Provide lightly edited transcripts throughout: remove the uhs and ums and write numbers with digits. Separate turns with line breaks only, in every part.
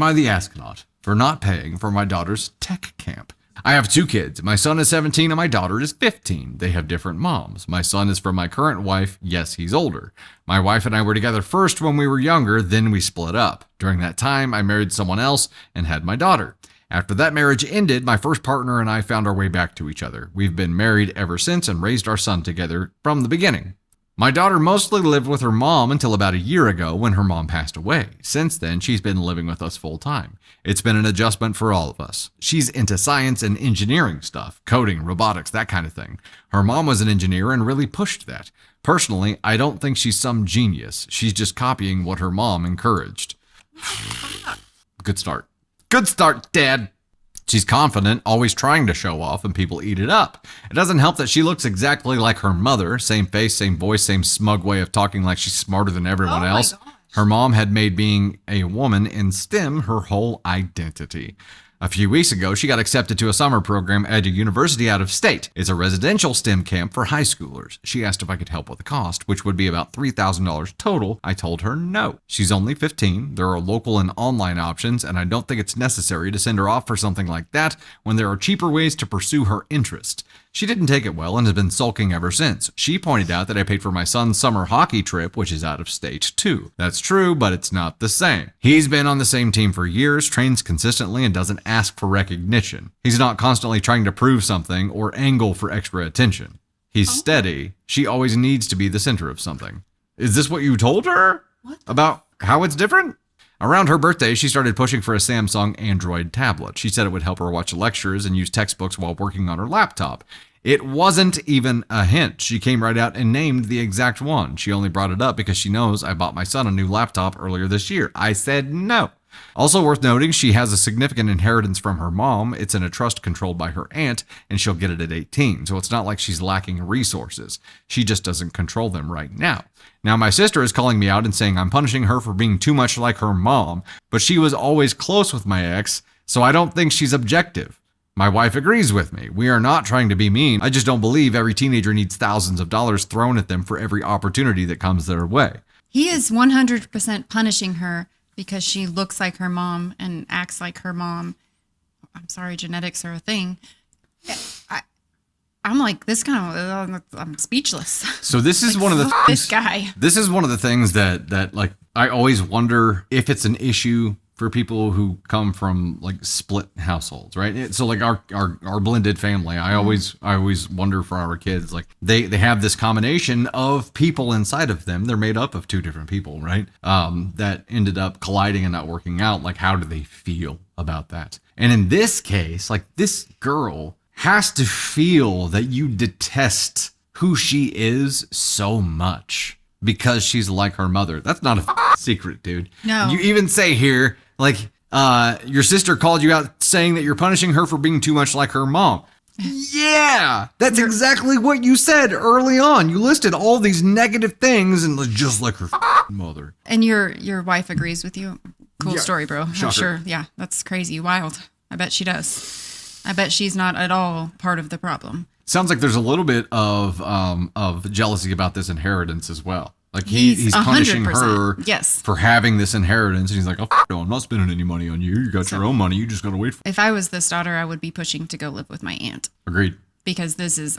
Am I the astronaut for not paying for my daughter's tech camp? I have 2 kids. My son is 17 and my daughter is 15. They have different moms. My son is from my current wife. Yes, he's older. My wife and I were together first when we were younger, then we split up. During that time, I married someone else and had my daughter. After that marriage ended, my first partner and I found our way back to each other. We've been married ever since and raised our son together from the beginning. My daughter mostly lived with her mom until about a year ago when her mom passed away. Since then, she's been living with us full time. It's been an adjustment for all of us. She's into science and engineering stuff, coding, robotics, that kind of thing. Her mom was an engineer and really pushed that. Personally, I don't think she's some genius. She's just copying what her mom encouraged. Good start. Good start, Dad. She's confident, always trying to show off, and people eat it up. It doesn't help that she looks exactly like her mother. Same face, same voice, same smug way of talking like she's smarter than everyone else. Her mom had made being a woman in STEM her whole identity. A few weeks ago, she got accepted to a summer program at a university out of state. It's a residential STEM camp for high schoolers. She asked if I could help with the cost, which would be about $3,000 total. I told her no. She's only 15. There are local and online options, and I don't think it's necessary to send her off for something like that when there are cheaper ways to pursue her interest. She didn't take it well and has been sulking ever since. She pointed out that I paid for my son's summer hockey trip, which is out of state too. That's true, but it's not the same. He's been on the same team for years, trains consistently, and doesn't ask for recognition. He's not constantly trying to prove something or angle for extra attention. He's steady. She always needs to be the center of something. Is this what you told her? About how it's different? Around her birthday, she started pushing for a Samsung Android tablet. She said it would help her watch lectures and use textbooks while working on her laptop. It wasn't even a hint. She came right out and named the exact one. She only brought it up because she knows I bought my son a new laptop earlier this year. I said no. Also worth noting, she has a significant inheritance from her mom. It's in a trust controlled by her aunt, and she'll get it at 18. So it's not like she's lacking resources. She just doesn't control them right now. Now, my sister is calling me out and saying I'm punishing her for being too much like her mom, but she was always close with my ex, so I don't think she's objective. My wife agrees with me. We are not trying to be mean. I just don't believe every teenager needs thousands of dollars thrown at them for every opportunity that comes their way.
He is 100% punishing her because she looks like her mom and acts like her mom. I'm sorry, genetics are a thing. I'm like, this kind of, I'm speechless.
So this is like, one of the things,
this guy.
This is one of the things that like, I always wonder if it's an issue for people who come from like split households, right? So like our blended family, I always wonder for our kids, like they have this combination of people inside of them. They're made up of 2 different people, right? That ended up colliding and not working out. Like, how do they feel about that? And in this case, like this girl has to feel that you detest who she is so much because she's like her mother. That's not a secret, dude.
No.
You even say here, like, your sister called you out saying that you're punishing her for being too much like her mom. Yeah, that's exactly what you said early on. You listed all these negative things and just like her mother.
And your wife agrees with you? Cool story, bro.
Shocker.
I'm sure. Yeah, that's crazy. Wild. I bet she does. I bet she's not at all part of the problem.
Sounds like there's a little bit of jealousy about this inheritance as well. Like he's punishing her for having this inheritance. And he's like, oh, no, I'm not spending any money on you. You got your own money. You just got to wait for it.
If I was this daughter, I would be pushing to go live with my aunt.
Agreed.
Because this is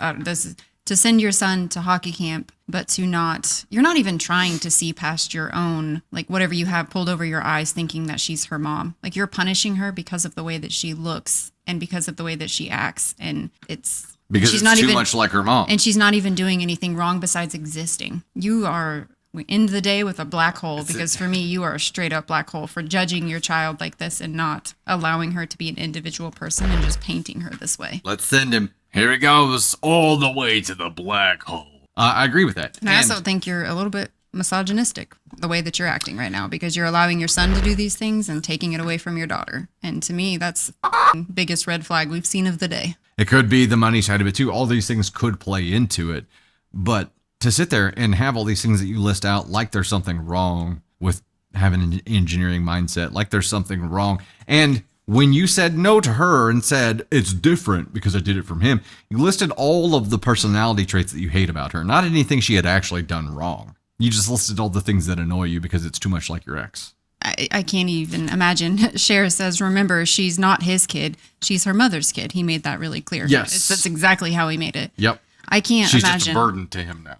to send your son to hockey camp, but you're not even trying to see past your own, like whatever you have pulled over your eyes thinking that she's her mom. Like you're punishing her because of the way that she looks and because of the way that she acts. And it's
because
she's
it's
not
too
even,
much like her mom.
And she's not even doing anything wrong besides existing. You are, we end the day with a black hole because for me, you are a straight up black hole for judging your child like this and not allowing her to be an individual person and just painting her this way.
Let's send him. Here he goes all the way to the black hole. I agree with that.
And I also think you're a little bit misogynistic the way that you're acting right now because you're allowing your son to do these things and taking it away from your daughter. And to me, that's the biggest red flag we've seen of the day.
It could be the money side of it too. All these things could play into it. But to sit there and have all these things that you list out like there's something wrong with having an engineering mindset, like there's something wrong. And when you said no to her and said, it's different because I did it from him, you listed all of the personality traits that you hate about her, not anything she had actually done wrong. You just listed all the things that annoy you because it's too much like your ex.
I can't even imagine. Cher says, remember, she's not his kid. She's her mother's kid. He made that really clear.
Yes.
That's exactly how he made it.
Yep.
I can't
She's
imagine.
just a burden to him now.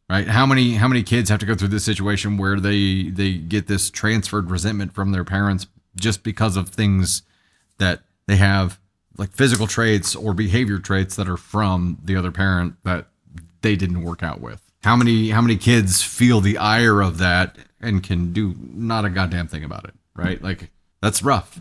Right? How many kids have to go through this situation where they get this transferred resentment from their parents just because of things that they have, like physical traits or behavior traits that are from the other parent that they didn't work out with? How many kids feel the ire of that and can do not a goddamn thing about it, right? Like, that's rough.